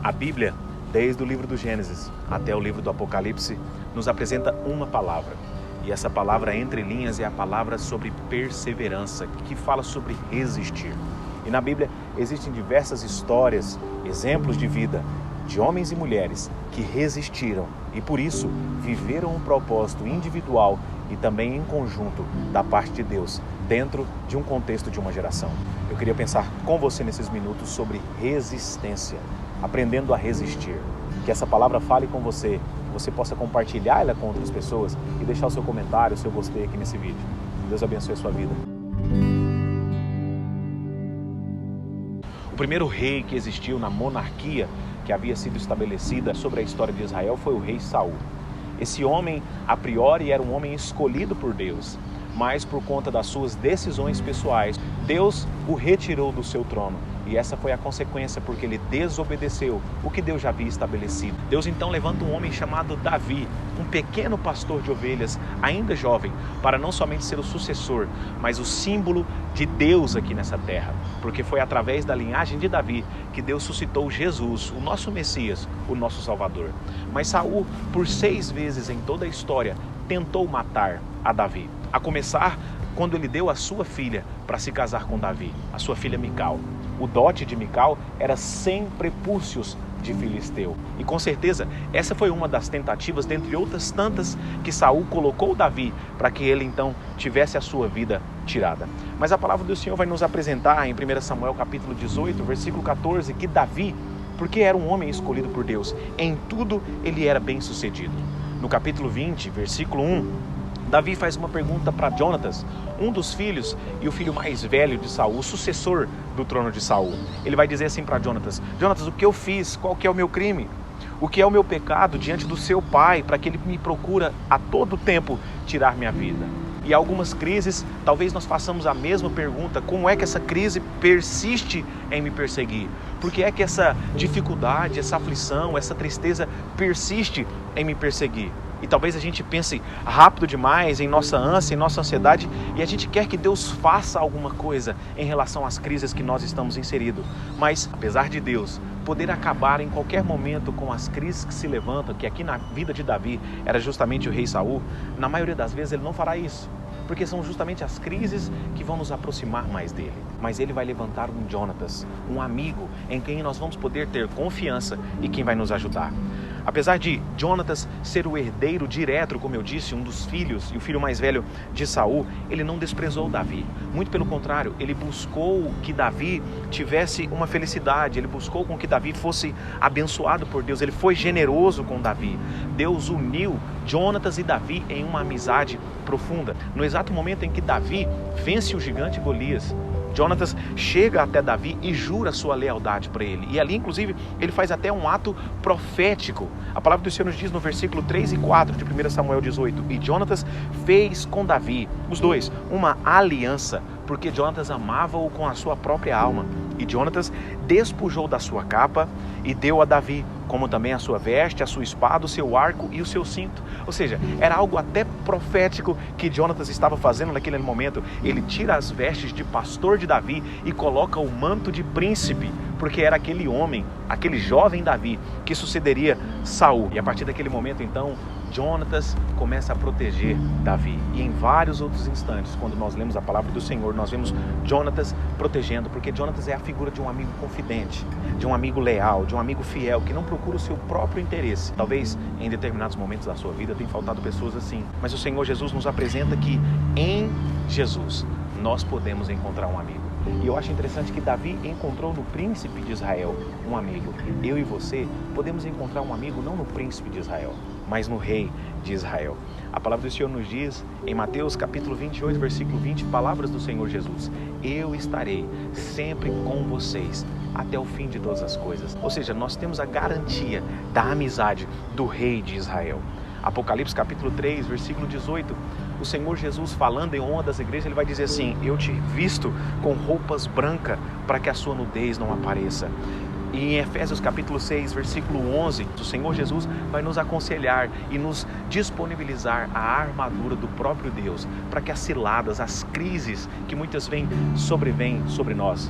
A Bíblia, desde o livro do Gênesis até o livro do Apocalipse, nos apresenta uma palavra. E essa palavra, entre linhas, é a palavra sobre perseverança, que fala sobre resistir. E na Bíblia existem diversas histórias, exemplos de vida, de homens e mulheres que resistiram e por isso viveram um propósito individual e também em conjunto da parte de Deus, dentro de um contexto de uma geração. Eu queria pensar com você nesses minutos sobre resistência, aprendendo a resistir. Que essa palavra fale com você, que você possa compartilhar ela com outras pessoas e deixar o seu comentário, o seu gostei aqui nesse vídeo. Deus abençoe a sua vida. O primeiro rei que existiu na monarquia que havia sido estabelecida sobre a história de Israel foi o rei Saul. Esse homem, a priori, era um homem escolhido por Deus, mas por conta das suas decisões pessoais, Deus o retirou do seu trono. E essa foi a consequência, porque ele desobedeceu o que Deus já havia estabelecido. Deus então levanta um homem chamado Davi, um pequeno pastor de ovelhas, ainda jovem, para não somente ser o sucessor, mas o símbolo de Deus aqui nessa terra. Porque foi através da linhagem de Davi que Deus suscitou Jesus, o nosso Messias, o nosso Salvador. Mas Saul, por 6 vezes em toda a história, tentou matar a Davi. A começar quando ele deu a sua filha para se casar com Davi, a sua filha Mical. O dote de Mical era 100 prepúcios de filisteu. E com certeza essa foi uma das tentativas, dentre outras tantas, que Saul colocou Davi para que ele então tivesse a sua vida tirada. Mas a palavra do Senhor vai nos apresentar em 1 Samuel capítulo 18, versículo 14, que Davi, porque era um homem escolhido por Deus, em tudo ele era bem sucedido. No capítulo 20, versículo 1, Davi faz uma pergunta para Jonatas, um dos filhos e o filho mais velho de Saul, o sucessor do trono de Saul. Ele vai dizer assim para Jonatas: Jonatas, o que eu fiz? Qual que é o meu crime? O que é o meu pecado diante do seu pai, para que ele me procura a todo tempo tirar minha vida? E algumas crises, talvez nós façamos a mesma pergunta: como é que essa crise persiste em me perseguir? Por que é que essa dificuldade, essa aflição, essa tristeza persiste em me perseguir? E talvez a gente pense rápido demais em nossa ânsia, em nossa ansiedade, e a gente quer que Deus faça alguma coisa em relação às crises que nós estamos inseridos. Mas, apesar de Deus poder acabar em qualquer momento com as crises que se levantam, que aqui na vida de Davi era justamente o rei Saul, na maioria das vezes ele não fará isso, porque são justamente as crises que vão nos aproximar mais dele. Mas ele vai levantar um Jonatas, um amigo em quem nós vamos poder ter confiança e quem vai nos ajudar. Apesar de Jonatas ser o herdeiro direto, como eu disse, um dos filhos e o filho mais velho de Saul, ele não desprezou Davi. Muito pelo contrário, ele buscou que Davi tivesse uma felicidade, ele buscou com que Davi fosse abençoado por Deus, ele foi generoso com Davi. Deus uniu Jonatas e Davi em uma amizade profunda. No exato momento em que Davi vence o gigante Golias, Jonatas chega até Davi e jura sua lealdade para ele. E ali, inclusive, ele faz até um ato profético. A palavra do Senhor nos diz no versículo 3 e 4 de 1 Samuel 18: E Jonatas fez com Davi, os dois, uma aliança, porque Jonatas amava-o com a sua própria alma. E Jonatas despojou da sua capa e deu a Davi, como também a sua veste, a sua espada, o seu arco e o seu cinto. Ou seja, era algo até profético que Jonatas estava fazendo naquele momento. Ele tira as vestes de pastor de Davi e coloca o manto de príncipe, porque era aquele homem, aquele jovem Davi, que sucederia Saul. E a partir daquele momento, então, Jonatas começa a proteger Davi. E em vários outros instantes, quando nós lemos a palavra do Senhor, nós vemos Jonatas protegendo, porque Jonatas é a figura de um amigo confidente, de um amigo leal, de um amigo fiel, que não procura o seu próprio interesse. Talvez em determinados momentos da sua vida tenha faltado pessoas assim, mas o Senhor Jesus nos apresenta que em Jesus nós podemos encontrar um amigo. E eu acho interessante que Davi encontrou no príncipe de Israel um amigo. Eu e você podemos encontrar um amigo não no príncipe de Israel, mas no rei de Israel. A palavra do Senhor nos diz em Mateus capítulo 28, versículo 20, palavras do Senhor Jesus: eu estarei sempre com vocês até o fim de todas as coisas. Ou seja, nós temos a garantia da amizade do rei de Israel. Apocalipse capítulo 3, versículo 18, o Senhor Jesus, falando em uma das igrejas, ele vai dizer assim: eu te visto com roupas brancas para que a sua nudez não apareça. E em Efésios capítulo 6, versículo 11, o Senhor Jesus vai nos aconselhar e nos disponibilizar a armadura do próprio Deus, para que as ciladas, as crises que muitas vezes sobrevêm sobre nós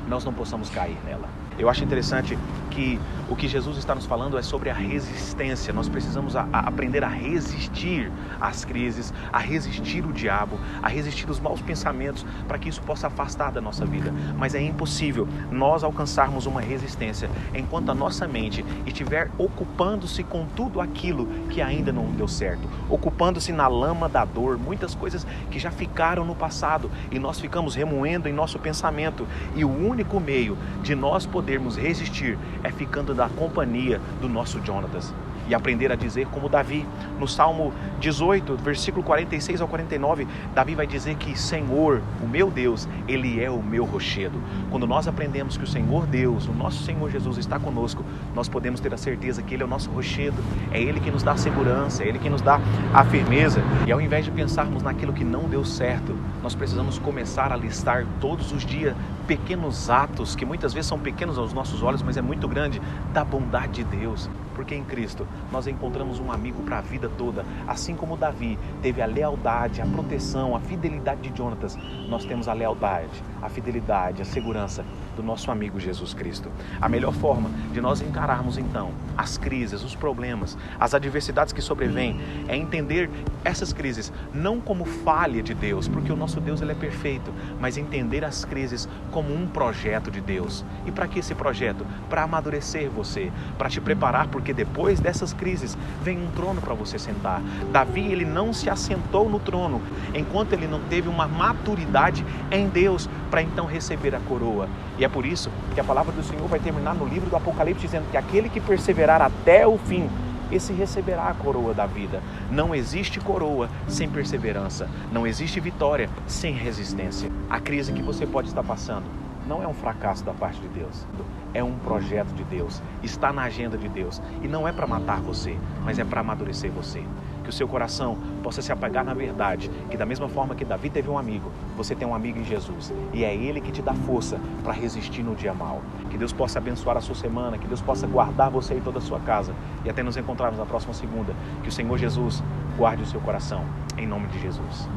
não possamos cair nela. Eu acho interessante que o que Jesus está nos falando é sobre a resistência. Nós precisamos aprender a resistir às crises, a resistir o diabo, a resistir os maus pensamentos, para que isso possa afastar da nossa vida. Mas é impossível nós alcançarmos uma resistência enquanto a nossa mente estiver ocupando-se com tudo aquilo que ainda não deu certo, ocupando-se na lama da dor, muitas coisas que já ficaram no passado e nós ficamos remoendo em nosso pensamento. E o único meio de nós podermos resistir é ficando da companhia do nosso Jonatas e aprender a dizer como Davi, no Salmo 18, versículo 46 ao 49, Davi vai dizer que Senhor, o meu Deus, Ele é o meu rochedo. Quando nós aprendemos que o Senhor Deus, o nosso Senhor Jesus está conosco, nós podemos ter a certeza que Ele é o nosso rochedo, é Ele que nos dá a segurança, é Ele que nos dá a firmeza. E ao invés de pensarmos naquilo que não deu certo, nós precisamos começar a listar todos os dias pequenos atos, que muitas vezes são pequenos aos nossos olhos, mas é muito grande, da bondade de Deus. Porque em Cristo nós encontramos um amigo para a vida toda. Assim como Davi teve a lealdade, a proteção, a fidelidade de Jonatas, nós temos a lealdade, a fidelidade, a segurança do nosso amigo Jesus Cristo. A melhor forma de nós encararmos então as crises, os problemas, as adversidades que sobrevêm é entender essas crises não como falha de Deus, porque o nosso Deus ele é perfeito, mas entender as crises como um projeto de Deus. E para que esse projeto? Para amadurecer você, para te preparar, porque depois dessas crises vem um trono para você sentar. Davi, ele não se assentou no trono enquanto ele não teve uma maturidade em Deus para então receber a coroa. E é por isso que a palavra do Senhor vai terminar no livro do Apocalipse dizendo que aquele que perseverar até o fim, esse receberá a coroa da vida. Não existe coroa sem perseverança, não existe vitória sem resistência. A crise que você pode estar passando não é um fracasso da parte de Deus, é um projeto de Deus, está na agenda de Deus, e não é para matar você, mas é para amadurecer você. Que o seu coração possa se apegar na verdade, que da mesma forma que Davi teve um amigo, você tem um amigo em Jesus, e é Ele que te dá força para resistir no dia mau. Que Deus possa abençoar a sua semana, que Deus possa guardar você e toda a sua casa, e até nos encontrarmos na próxima segunda. Que o Senhor Jesus guarde o seu coração, em nome de Jesus.